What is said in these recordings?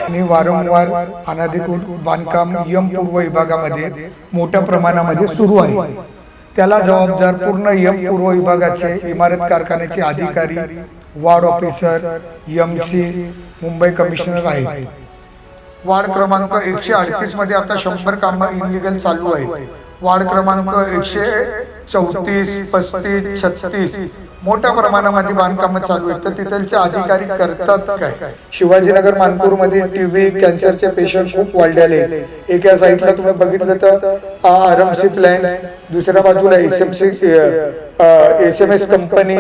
आणि वारंवार अनधिकृत बांधकाम यमपूर्व विभागामध्ये मोठ्या प्रमाणामध्ये सुरू आहे. त्याला जबाबदार पूर्ण यमपूर्व विभागाचे इमारत कारखान्याचे अधिकारी, ward officer, MC, Mumbai commissioner आहेत. वार्ड क्रमांक 138 मध्ये आता 100 कामं इनलिगल चालू आहेत. वार्ड क्रमांक 134, 35, 36 मोठ्या प्रमाणामध्ये बांधकामं चालू आहेत. तर तिथलचे अधिकारी करतात काय? शिवाजीनगर मानपूरमध्ये टीबी कॅन्सरचे पेशंट खूप वाढलेले आहेत. एका साईडला तुम्ही बघितलं तर आरएमसी प्लॅन, दुसऱ्या बाजूला एसएमएस कंपनी,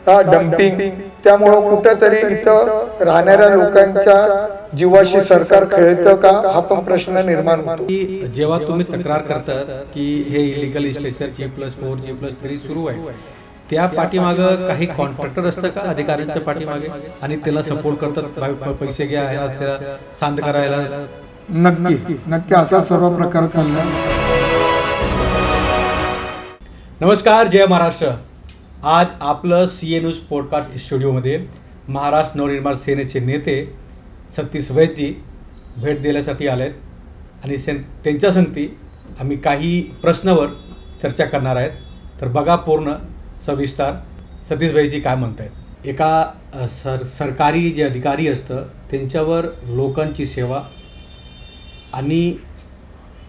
डम्पिंग. त्यामुळं कुठंतरी इथं राहणाऱ्या लोकांच्या जीवाशी सरकार खेळतं का, हा पण प्रश्न निर्माण होतो. जेव्हा तुम्ही तक्रार करतात की हे इलिगल स्ट्रक्चर G+4, G+3 सुरू आहे, त्या पाठीमागं काही कॉन्ट्रॅक्टर असतं का अधिकाऱ्यांच्या पाठीमागे, आणि त्याला सपोर्ट करतात, पैसे घ्या, त्याला शांत करायला? नक्की असा सर्व प्रकार चालला. नमस्कार, जय महाराष्ट्र. आज आपलं CA न्यूज पॉडकास्ट स्टुडिओमध्ये महाराष्ट्र नवनिर्माण सेनेचे नेते सतीश वैद्यजी भेट देण्यासाठी आले आहेत आणि त्यांच्या संगती आम्ही काही प्रश्नावर चर्चा करणार आहेत. तर बघा पूर्ण सविस्तर सतीश वैद्यजी काय म्हणत आहेत. एका सरकारी जे अधिकारी असतं त्यांच्यावर लोकांची सेवा आणि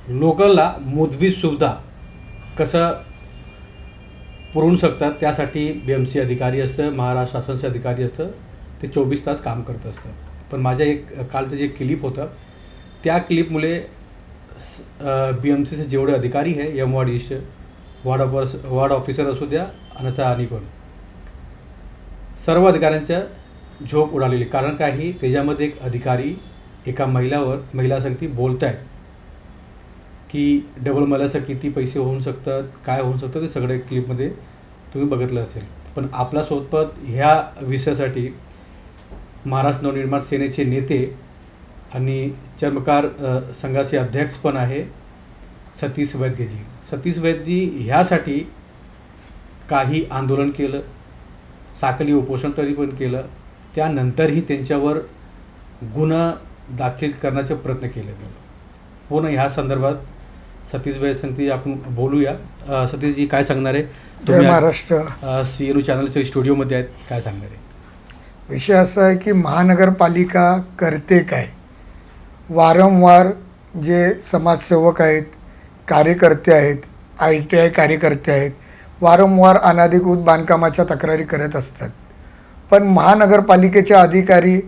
लोकांना मूलभूत सुविधा कसं पुरवू शकतात त्यासाठी BMC अधिकारी असतं, महाराष्ट्र शासनाचे अधिकारी असतं, ते 24 तास काम करत असतं. पण माझ्या कालचं जे क्लिप होतं त्या क्लिपमुळे BMCचे जेवढे अधिकारी आहे, वार्ड ईस्ट, वार्ड ऑफिसर असू द्या, अन्यथा आणि कोण, सर्व अधिकाऱ्यांच्या झोप उडालेली. कारण काही त्याच्यामध्ये एक अधिकारी एका महिला संगती बोलत आहेत की डबल मलाचं किती पैसे होऊ शकतात, काय होऊ शकतं, ते सगळे क्लिपमध्ये तुम्ही बघितलं असेल. पण आपल्यासोबत ह्या विषयासाठी महाराष्ट्र नवनिर्माण सेनेचे नेते आणि चर्मकार संघाचे अध्यक्ष पण आहे सतीश वैद्यजी. सतीश वैद्यजी ह्यासाठी काही आंदोलन केलं, साखळी उपोषण तरी पण केलं, त्यानंतरही त्यांच्यावर गुन्हा दाखल करण्याचा प्रयत्न केला गेला. पूर्ण ह्या संदर्भात सतीश वैद्य संगती आपण बोलूया. सतीशजी काय सांगणार आहे? तुम्ही महाराष्ट्र CA न्यूज चॅनलच्या स्टुडिओमध्ये आहेत, काय सांगणार आहे? विषय असा आहे की महानगरपालिका करते काय? वारंवार जे समाजसेवक आहेत, कार्यकर्ते आहेत, ITI कार्यकर्ते आहेत, वारंवार अनधिकृत बांधकामाच्या तक्रारी करत असतात. पण महानगरपालिकेचे अधिकारी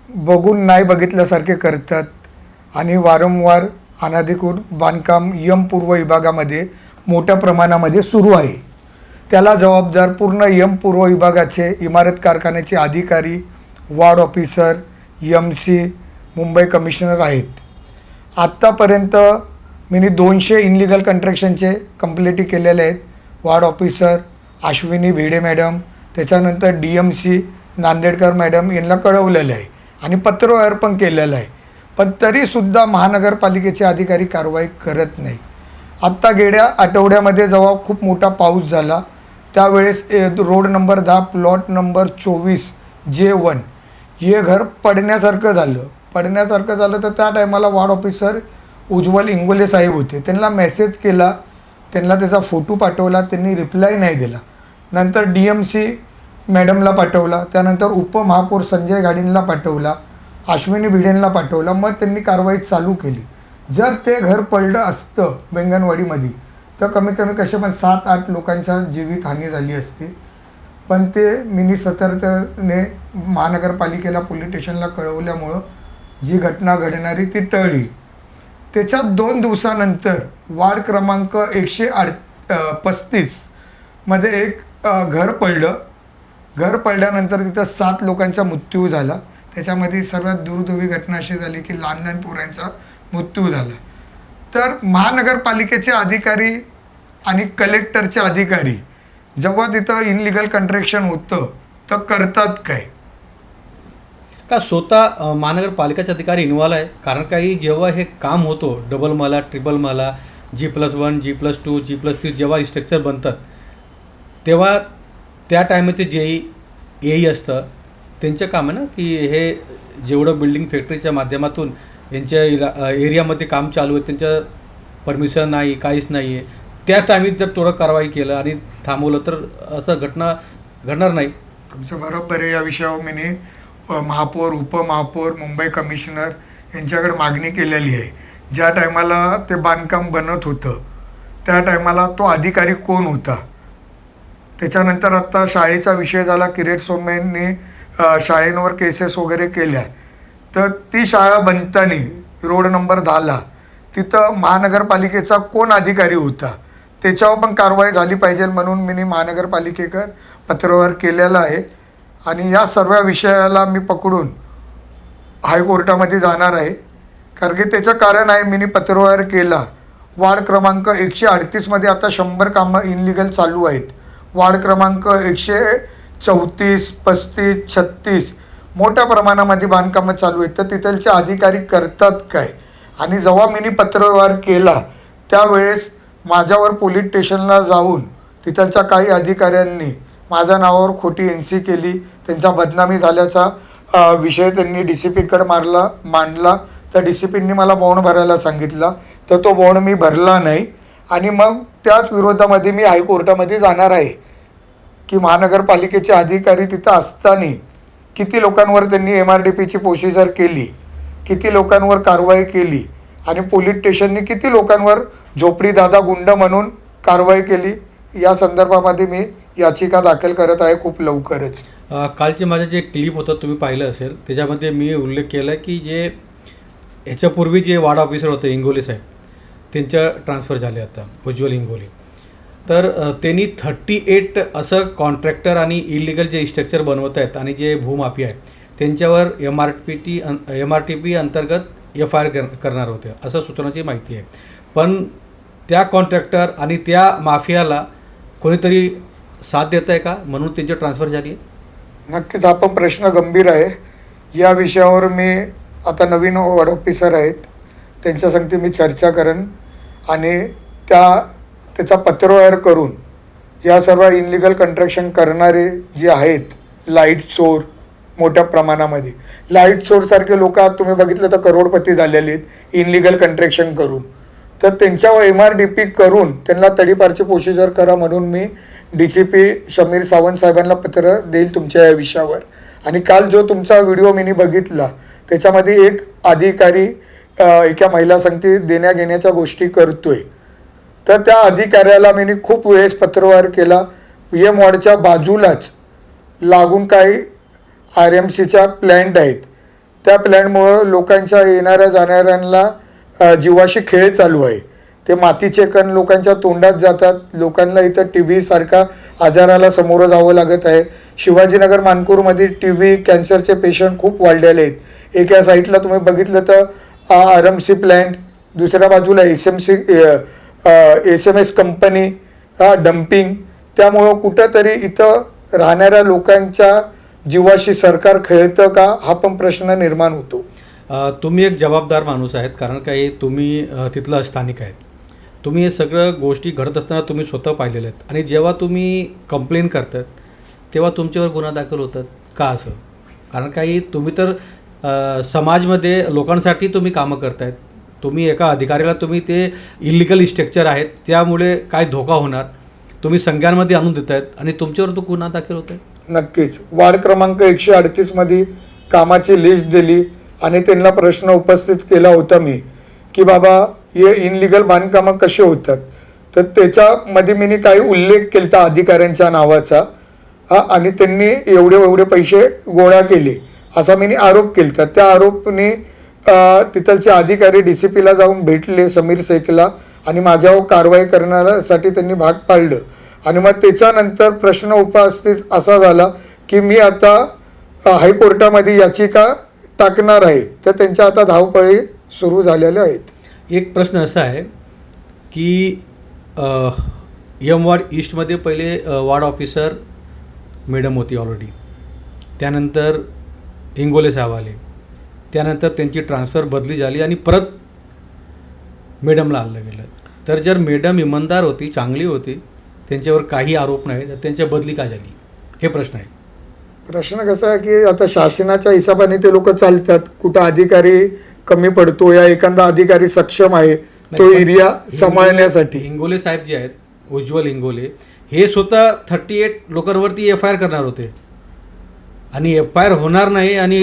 बघून नाही बघितल्यासारखे करतात आणि वारंवार अनधिकृत बांधकाम यमपूर्व विभागामध्ये मोठ्या प्रमाणामध्ये सुरू आहे. त्याला जबाबदार पूर्ण यमपूर्व विभागाचे इमारत कारखान्याचे अधिकारी, ward officer, MC, Mumbai commissioner आहेत. आत्तापर्यंत मी 200 इनलिगल कंस्ट्रक्शनचे कंप्लेंटी केलेले आहेत. Ward officer Ashwini Bhide madam, त्याच्यानंतर DMC नांदेडकर मॅडम यांना कळवलेलं आहे आणि पत्रव्यवहार पण केलेलं आहे. पण तरीसुद्धा महानगरपालिकेचे अधिकारी कारवाई करत नाही. आत्ता गेल्या आठवड्यामध्ये जेव्हा खूप मोठा पाऊस झाला त्यावेळेस road number 10 plot number 24J1 हे घर पडण्यासारखं झालं. तर त्या टायमाला वार्ड ऑफिसर उज्ज्वल इंगोले साहेब होते. त्यांना मेसेज केला, त्यांना त्याचा फोटो पाठवला, त्यांनी रिप्लाय नाही दिला. नंतर DMC मॅडमला पाठवला, त्यानंतर उपमहापौर संजय गाडींना पाठवला, अश्विनी भिडेंना पाठवला. मग त्यांनी कारवाई चालू केली. जर ते घर पडलं असतं बेंगणवाडीमध्ये तर कमी कसे पण 7-8 लोकांच्या जीवितहानी झाली असती. पण ते मिनी सतर्कतेने महानगरपालिकेला पोलीस स्टेशनला कळवल्यामुळं जी घटना घडणारी ती टळली. त्याच्या 2 दिवसानंतर वार्ड क्रमांक 135 मध्ये एक घर पडल्यानंतर तिथं 7 लोकांचा मृत्यू झाला. त्याच्यामध्ये सर्वात दुर्दैवी घटना अशी झाली की लहान पोरांचा मृत्यू झाला. तर महानगरपालिकेचे अधिकारी आणि कलेक्टरचे अधिकारी जेव्हा तिथं इनलिगल कंस्ट्रक्शन होतं तर करतात काय? का स्वतः महानगरपालिकाचे अधिकारी इन्व्हॉल्व आहे? कारण काही जेव्हा हे काम होतो, डबल मला, ट्रिपल मला, G+1, G+2, G+3 जेव्हा स्ट्रक्चर बनतात तेव्हा त्या टायमाचे AE असतं, त्यांचं काम आहे ना की हे जेवढं बिल्डिंग फॅक्टरीच्या माध्यमातून यांच्या एरियामध्ये काम चालू आहे, त्यांचं परमिशन नाही, काहीच नाही आहे, त्याच टायमिंग जर थोडं कारवाई केलं आणि थांबवलं तर असं घटना घडणार नाही. तुमचं बरोबर आहे. या विषयावर मी महापौर, उपमहापौर, मुंबई कमिशनर यांच्याकडे मागणी केलेली आहे. ज्या टायमाला ते बांधकाम बनत होतं त्या टायमाला तो अधिकारी कोण होता. त्याच्यानंतर आत्ता शाळेचा विषय झाला, किरीट सोमय्यांनी शाळेंवर केसेस वगैरे केल्या, तर ती शाळा बनताना रोड नंबर 10ला तिथं महानगरपालिकेचा कोण अधिकारी होता त्याच्यावर पण कारवाई झाली पाहिजे म्हणून मी महानगरपालिकेकर पत्रव्यवहार केलेला आहे. आणि या सर्व विषयाला मी पकडून हायकोर्टामध्ये जाणार आहे. कारण की त्याचं कारण आहे, मी पत्रव्यवहार केला. वार्ड क्रमांक 138मध्ये आता 100 कामं इनलिगल चालू आहेत. वार्ड क्रमांक 134, 35, 36 मोठ्या प्रमाणामध्ये बांधकामं चालू आहेत. तर तिथलचे अधिकारी करतात काय. आणि जेव्हा मी पत्रव्यवहार केला त्यावेळेस माझ्यावर पोलीस स्टेशनला जाऊन तिथलच्या काही अधिकाऱ्यांनी माझ्या नावावर खोटी NC केली. त्यांचा बदनामी झाल्याचा विषय त्यांनी DCPकडे मांडला. तर DCPंनी मला बॉन्ड भरायला सांगितला, तर तो बॉन्ड मी भरला नाही. आणि मग त्याच विरोधामध्ये मी हायकोर्टामध्ये जाणार आहे की महानगरपालिकेचे अधिकारी तिथं असताना किती लोकांवर त्यांनी MRDPची प्रोसिजर केली, किती लोकांवर कारवाई केली आणि पोलीस स्टेशनने किती लोकांवर झोपडी दादा गुंड म्हणून कारवाई केली, या संदर्भामध्ये मी याचिका दाखल करत आहे खूप लवकरच. कालचे माझं जे क्लिप होतं तुम्ही पाहिलं असेल, त्याच्यामध्ये मी उल्लेख केला की जे ह्याच्यापूर्वी जे वार्ड ऑफिसर होते इंगोले साहेब, त्यांच्या ट्रान्सफर झाले आता उज्ज्वल इंगोले. तर त्यांनी 38 असं कॉन्ट्रॅक्टर आणि इलिगल जे स्ट्रक्चर बनवत आहेत आणि जे भूमाफिया आहे त्यांच्यावर MRTP अंतर्गत FIR करणार होते असं सूत्रांची माहिती आहे. पण त्या कॉन्ट्रॅक्टर आणि त्या माफियाला कोणीतरी साथ देत आहे का म्हणून त्यांची ट्रान्सफर झाली आहे. नक्कीच हा पण प्रश्न गंभीर आहे. या विषयावर मी आता नवीन वार्ड ऑफिसर आहेत त्यांच्या संगती मी चर्चा करेन आणि त्याचा पत्रव्यवहार करून या सर्व इनलिगल कंस्ट्रक्शन करणारे जे आहेत, लाईट चोर मोठ्या प्रमाणामध्ये, लाईट चोरसारखे लोक आज तुम्ही बघितलं तर करोडपती झालेले आहेत इनलिगल कंस्ट्रक्शन करून, तर त्यांच्यावर MRDP करून त्यांना तडीपारची प्रोसिजर करा म्हणून मी DCP शमीर सावंत साहेबांना पत्र देईल तुमच्या या विषयावर. आणि काल जो तुमचा व्हिडिओ मी बघितला त्याच्यामध्ये एक अधिकारी एका महिला संगती देण्या घेण्याच्या गोष्टी करतोय, तर त्या अधिकाऱ्याला मी खूप वेळेस पत्रव्यवहार केला. PM वॉर्डच्या बाजूलाच लागून काही RMCच्या प्लॅन्ट आहेत, त्या प्लॅन्टमुळं लोकांच्या येणाऱ्या जाणाऱ्यांना जीवाशी खेळ चालू आहे. ते मातीचे कण लोकांच्या तोंडात जातात, लोकांना इथं TB सारखा आजाराला सामोरं जावं लागत आहे. शिवाजीनगर मानपूरमध्ये TB कॅन्सरचे पेशंट खूप वाढलेले आहेत. एका साईडला तुम्ही बघितलं तर RMC प्लॅन्ट, दुसऱ्या बाजूला SMS कंपनी डम्पिंग. त्यामुळं कुठंतरी इथं राहणाऱ्या लोकांच्या जीवाशी सरकार खेळतं का हा पण प्रश्न निर्माण होतो. तुम्ही एक जबाबदार माणूस आहेत, कारण काही तुम्ही तिथलं स्थानिक आहेत. तुम्ही हे सगळं गोष्टी घडत असताना तुम्ही स्वतः पाहिलेलं आहेत आणि जेव्हा तुम्ही कंप्लेन करतात तेव्हा तुमच्यावर गुन्हा दाखल होतात का असं? कारण काही तुम्ही तर समाजमध्ये लोकांसाठी तुम्ही कामं करतायत. तुम्ही एका अधिकाऱ्याला तुम्ही ते इलिगल स्ट्रक्चर आहेत त्यामुळे काय धोका होणार तुम्ही संज्ञांमध्ये आणून देत आहेत आणि तुमच्यावर तो गुन्हा दाखल होत आहे. नक्कीच वार्ड क्रमांक 138मध्ये कामाची लिस्ट दिली आणि त्यांना प्रश्न उपस्थित केला होता मी की बाबा हे इनलिगल बांधकामं कसे होतात, तर त्याच्यामध्ये मी काही उल्लेख केला अधिकाऱ्यांच्या नावाचा आणि त्यांनी एवढे पैसे गोळा केले असा मी आरोप केला. त्या आरोपने तिथलचे अधिकारी DCPला जाऊन भेटले समीर शेखला आणि माझ्यावर कारवाई करण्यासाठी त्यांनी भाग पाडलं. आणि मग त्याच्यानंतर प्रश्न उपस्थित असा झाला की मी आता हायकोर्टामध्ये याचिका टाकणार आहे, तर त्यांच्या आता धावपळी सुरू झालेल्या आहेत. एक प्रश्न असा आहे की M वॉर्ड ईस्टमध्ये पहिले वार्ड ऑफिसर मॅडम होती ऑलरेडी, त्यानंतर इंगोले साहेब आले, त्यानंतर त्यांची ट्रान्सफर बदली झाली आणि परत मॅडमला आणलं गेलं. तर जर मॅडम इमानदार होती, चांगली होती, त्यांच्यावर काही आरोप नाही, तर त्यांच्या बदली का झाली हे प्रश्न आहे. प्रश्न कसा आहे की आता शासनाच्या हिशोबाने ते लोक चालतात. कुठं अधिकारी कमी पडतो या एखादा अधिकारी सक्षम आहे तो नाही, पण एरिया सांभाळण्यासाठी. इंगोले साहेब जे आहेत, उज्ज्वल इंगोले, हे स्वतः 38 लोकांवरती FIR करणार होते आणि FIR होणार नाही आणि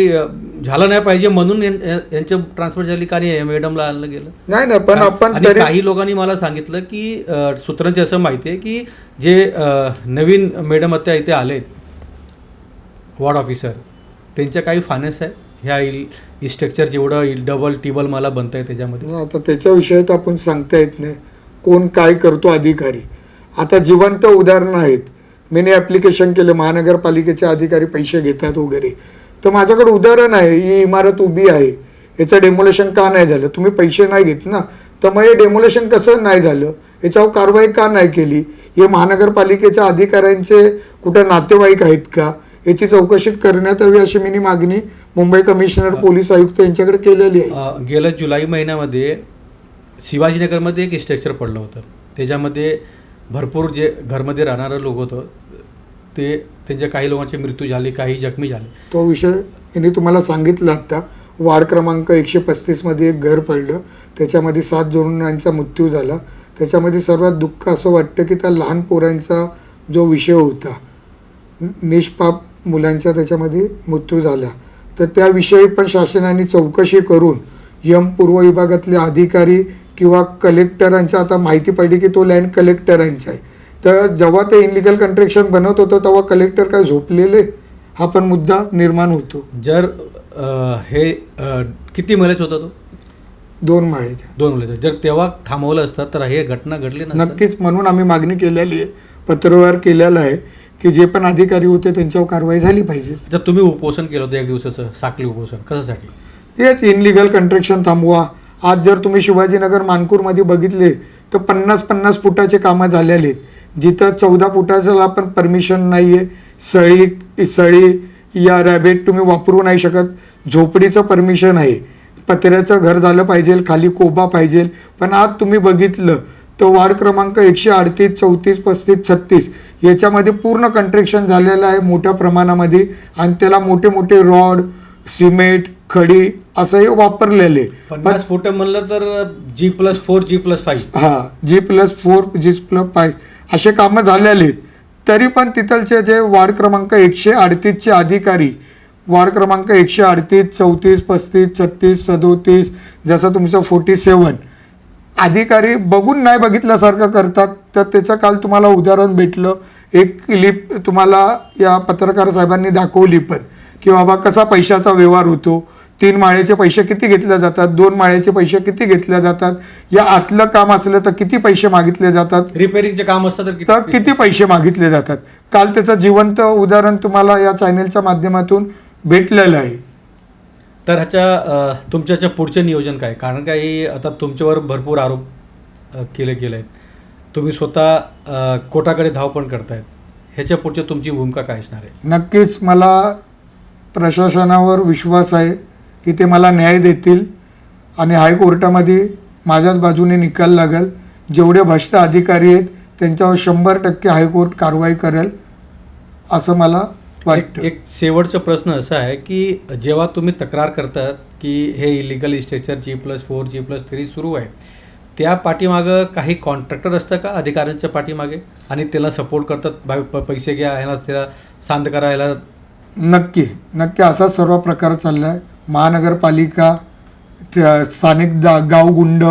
झालं नाही पाहिजे म्हणून यांचं ट्रान्सफर झाली का नाही मॅडमला आणलं गेलं. नाही ना, पण आपण आणि तरी काही लोकांनी मला सांगितलं की सूत्रांचे असं माहिती आहे की जे नवीन मॅडम आता इथे आलेत वॉर्ड ऑफिसर, त्यांच्या काही फायनान्स आहे ह्या स्ट्रक्चर जेवढं डबल टिबल मला बनतं आहे त्याच्यामध्ये. आता त्याच्या विषयात आपण सांगता येत नाही कोण काय करतो अधिकारी. आता जिवंत उदाहरणं आहेत. मी ॲप्लिकेशन केलं, महानगरपालिकेचे अधिकारी पैसे घेतात वगैरे, तर माझ्याकडे उदाहरण आहे. ही इमारत उभी आहे, याचं डेमोलेशन का नाही झालं? तुम्ही पैसे नाही घेत ना, तर मग हे डेमोलेशन कसं नाही झालं, याच्यावर कारवाई का नाही केली? हे महानगरपालिकेच्या अधिकाऱ्यांचे कुठं नातेवाईक आहेत का, याची चौकशी करण्यात यावी अशी मी मागणी मुंबई कमिशनर पोलीस आयुक्त यांच्याकडे केलेली आहे. गेल्या जुलै महिन्यामध्ये शिवाजीनगरमध्ये एक स्ट्रक्चर पडलं होतं. त्याच्यामध्ये भरपूर जे घरमध्ये राहणारे लोक होतं ते त्यांच्या काही लोकांचे मृत्यू झाले, काही जखमी झाले. तो विषय मी तुम्हाला सांगितला आत्ता. वार्ड क्रमांक 135मध्ये एक घर पडलं, त्याच्यामध्ये 7 जणांचा मृत्यू झाला. त्याच्यामध्ये सर्वात दुःख असं वाटतं की त्या लहान पोरांचा जो विषय होता, निष्पाप मुलांचा त्याच्यामध्ये मृत्यू झाला, तर त्याविषयी पण शासनाने चौकशी करून पूर्व विभागातले अधिकारी किंवा कलेक्टरांचा, आता माहिती पडली की तो लँड कलेक्टरांचा आहे, तर जेव्हा ते इनलिगल कंट्रॅक्शन बनवत होतं तेव्हा कलेक्टर काय झोपलेले, हा पण मुद्दा निर्माण होतो. जर हे किती महिन्याचा होता तो? 2 माळ्याच्या. 2 महिन्याचा. जर तेव्हा थांबवलं असतं तर हे घटना घडली नसती. नक्कीच, म्हणून आम्ही मागणी केलेली आहे, पत्रव्यवहार केलेला आहे की जे पण अधिकारी होते त्यांच्यावर कारवाई झाली पाहिजे. जर तुम्ही उपोषण केलं होतं 1 दिवसाचं साखळी उपोषण, कशासाठी? तेच इनलिगल कंट्रॅक्शन थांबवा. आज जर तुम्ही शिवाजीनगर मानपूरमध्ये बघितले तर 50-50 फुटाचे कामं झालेले आहेत, जिथं 14 फुटाचं पण परमिशन नाही आहे. सळी या रॅबेट तुम्ही वापरू नाही शकत. झोपडीचं परमिशन आहे. पत्र्याचं घर झालं पाहिजे, खाली कोबा पाहिजे. पण आज तुम्ही बघितलं तर वार्ड क्रमांक 138, 34, 35, 36 याच्यामध्ये पूर्ण कंट्रॅक्शन झालेलं आहे मोठ्या प्रमाणामध्ये, आणि त्याला मोठे मोठे रॉड, सिमेंट, खडी असंही वापरलेले. 50 फूट म्हणलं तर G+4, G+5. हां, G+4, G+5 असे कामं झालेले आहेत. तरी पण तिथलचे जे वार्ड क्रमांक 138चे अधिकारी, वार्ड क्रमांक 138, 34, 35, 36, 37, जसं तुमचं 47 अधिकारी बघून नाही बघितल्यासारखं करतात. तर त्याचं काल तुम्हाला उदाहरण भेटलं. एक क्लिप तुम्हाला या पत्रकार साहेबांनी दाखवली पण, की बाबा कसा पैशाचा व्यवहार होतो. 3 माळ्याचे पैसे किती घेतले जातात, 2 माळ्याचे पैसे किती घेतले जातात, या आतलं काम असलं तर किती पैसे मागितले जातात, रिपेअरिंगचे काम असतं तर किती पैसे मागितले जातात. काल त्याचं जिवंत उदाहरण तुम्हाला या चॅनेलच्या माध्यमातून भेटलेलं आहे. तर ह्याच्या तुमच्या पुढचे नियोजन काय? कारण काही आता तुमच्यावर भरपूर आरोप केले आहेत. तुम्ही स्वतः कोर्टाकडे धाव पण करतायत. ह्याच्या पुढची तुमची भूमिका काय असणार आहे? नक्कीच मला प्रशासनावर विश्वास आहे की ते मला न्याय देतील आणि हायकोर्टामध्ये माझ्याच बाजूने निकाल लागेल. जेवढे भ्रष्ट अधिकारी आहेत त्यांच्यावर 100% हायकोर्ट कारवाई करेल असं मला वाटतं. एक शेवटचा प्रश्न असा आहे की जेव्हा तुम्ही तक्रार करतात की हे इलिगल स्ट्रक्चर G+4, G+3 सुरू आहे, त्या पाठीमागं काही कॉन्ट्रॅक्टर असतं का अधिकाऱ्यांच्या पाठीमागे, आणि त्याला सपोर्ट करतात, पैसे घ्या, ह्याला त्याला शांत करा, ह्याला? नक्की असा सर्व प्रकार चालला आहे. महानगरपालिका, स्थानिक गावगुंड,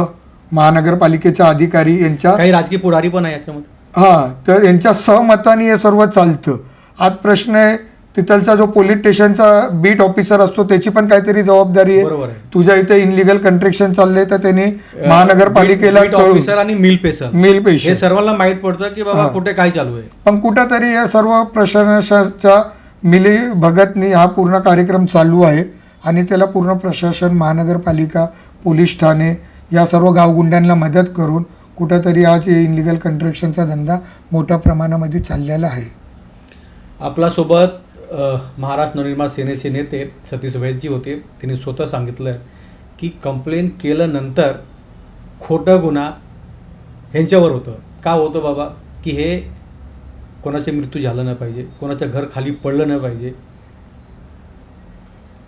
महानगरपालिकेच्या अधिकारी यांच्या काही राजकीय पुढारी पण आहे याच्यामध्ये. हां, तर यांच्या सहमताने हे सर्व चालतं. आज प्रश्न आहे तिथलचा जो पोलीस स्टेशनचा बीट ऑफिसर असतो त्याची पण काहीतरी जबाबदारी आहे. बरोबर आहे. तुझ्या इथे इनलिगल कंट्रॅक्शन चाललंय तर त्यांनी महानगरपालिकेला ऑफिसर आणि मिल पेशर हे सर्वांना माहीत पडतं की बाबा कुठे काय चालू आहे. पण कुठंतरी या सर्व प्रशासनाच्या मिली भगतनी हा पूर्ण कार्यक्रम चालू आहे आणि त्याला पूर्ण प्रशासन, महानगरपालिका, पोलीस ठाणे या सर्व गावगुंड्यांना मदत करून कुठंतरी आज इनलिगल कंट्रॅक्शनचा धंदा मोठ्या प्रमाणामध्ये चाललेला आहे. आपल्यासोबत महाराष्ट्र नवनिर्माण सेनेचे नेते सतीश वैद्यजी होते. त्यांनी स्वतः सांगितलं की कंप्लेंट केल्यानंतर खोटं गुन्हा ह्यांच्यावर होतं. का होतं बाबा? की हे कोणाचे मृत्यू झालं नाही पाहिजे, कोणाचं घर खाली पडलं नाही पाहिजे,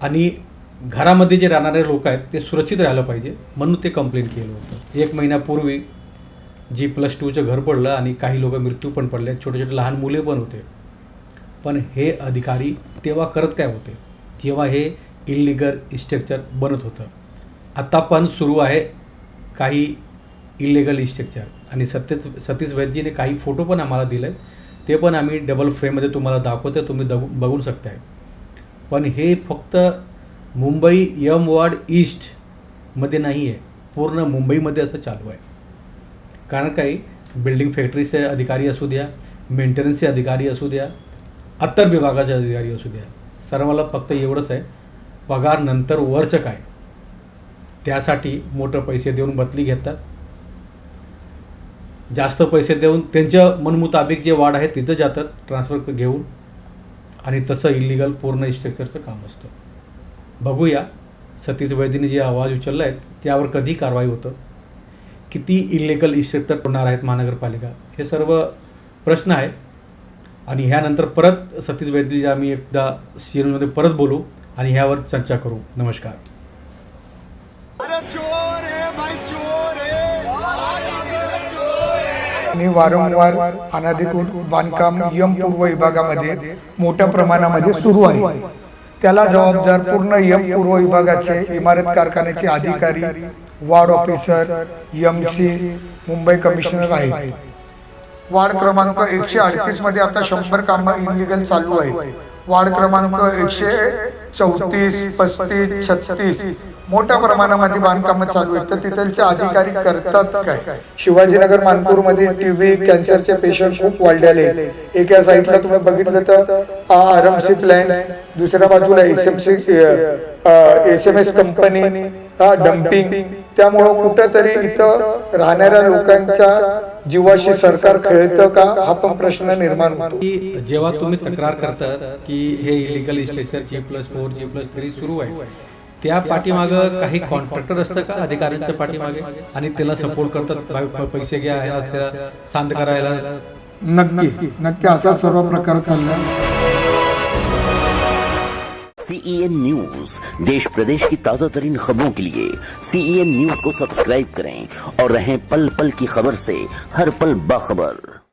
आणि घरामध्ये जे राहणारे लोक आहेत ते सुरक्षित राहायला पाहिजे म्हणून ते कंप्लेंट केलं होतं. 1 महिन्यापूर्वी जी +2चं घर पडलं आणि काही लोक मृत्यू पण पडले, छोटे छोटे लहान मुले पण होते. पण हे अधिकारी तेव्हा करत काय होते? तेव्हा हे इल्लिगल स्ट्रक्चर बनत होतं. आता पण सुरू आहे काही इल्लिगल स्ट्रक्चर आणि सतीश वैद्यजीने काही फोटो पण आम्हाला दिले, ते पण आम्ही डबल फ्रेममध्ये तुम्हाला दाखवतो, तुम्ही बघू शकताय. पण हे फक्त मुंबई यम वॉर्ड ईस्टमध्ये नाही आहे, पूर्ण मुंबईमध्ये असं चालू आहे. कारण काही बिल्डिंग फॅक्टरीचे अधिकारी असू द्या, मेंटेनन्सचे अधिकारी असू द्या, अत्तर विभागाचे अधिकारी असू द्या, सर्वांना फक्त एवढंच आहे, पगार नंतर वरचं काय, त्यासाठी मोठं पैसे देऊन बदली घेतात. जास्त पैसे देऊन त्यांच्या मनमुताबिक जे वार्ड आहे तिथं जातात ट्रान्सफर घेऊन आणि तसं इल्लिगल पूर्ण स्ट्रक्चरचं काम असतं. बघूया सतीश वैद्यने जे आवाज उचलला आहे त्यावर कधी कारवाई होतं, किती इल्लिगल स्ट्रक्चर होणार आहेत महानगरपालिका, हे सर्व प्रश्न आहे. आणि ह्यानंतर परत सतीश वैद्यजी आम्ही एकदा सीएनमध्ये परत बोलू आणि ह्यावर चर्चा करू. नमस्कार. आणि वारंवार अनधिकृत बांधकाम यम पूर्व विभागामध्ये मोठ्या प्रमाणामध्ये सुरू आहे. त्याला जबाबदार पूर्ण यम पूर्व विभागाचे इमारत कारखान्याचे अधिकारी, ward officer, MC, Mumbai commissioner आहेत. वार्ड क्रमांक 138 मध्ये आता 100 कामं इलिगल चालू आहेत. वार्ड क्रमांक 134, 35, 36 मोठ्या प्रमाणामध्ये बांधकामं चालू आहेत. तर तिथलचे अधिकारी करतात काय? शिवाजीनगर मानपूरमध्ये TB कॅन्सरचे पेशंट खूप वाढलेले आहेत. एका साईडला तुम्ही बघितलं तर RMC प्लॅन, दुसऱ्या बाजूला SMS कंपनी, डम्पिंग. त्यामुळं कुठंतरी इथं राहणाऱ्या लोकांच्या जीवाशी सरकार खेळतं का, हा पण प्रश्न निर्माण होतो. की जेव्हा तुम्ही तक्रार करतात की हे इलिगल स्ट्रक्चर G+4, G+3 सुरू आहे, त्या पाठीमागं काही कॉन्ट्रॅक्टर असतं का अधिकाऱ्यांच्या पाठीमागे आणि त्याला सपोर्ट करतात, पैसे घ्या, ह्याला त्याला शांत करायला? नक्की असा सर्व प्रकार चालला. CEN न्यूज, देश प्रदेश की ताजा तरीन खबरों के लिए CEN न्यूज को सब्सक्राइब करें और रहें पल पल की खबर से हर पल बाखबर.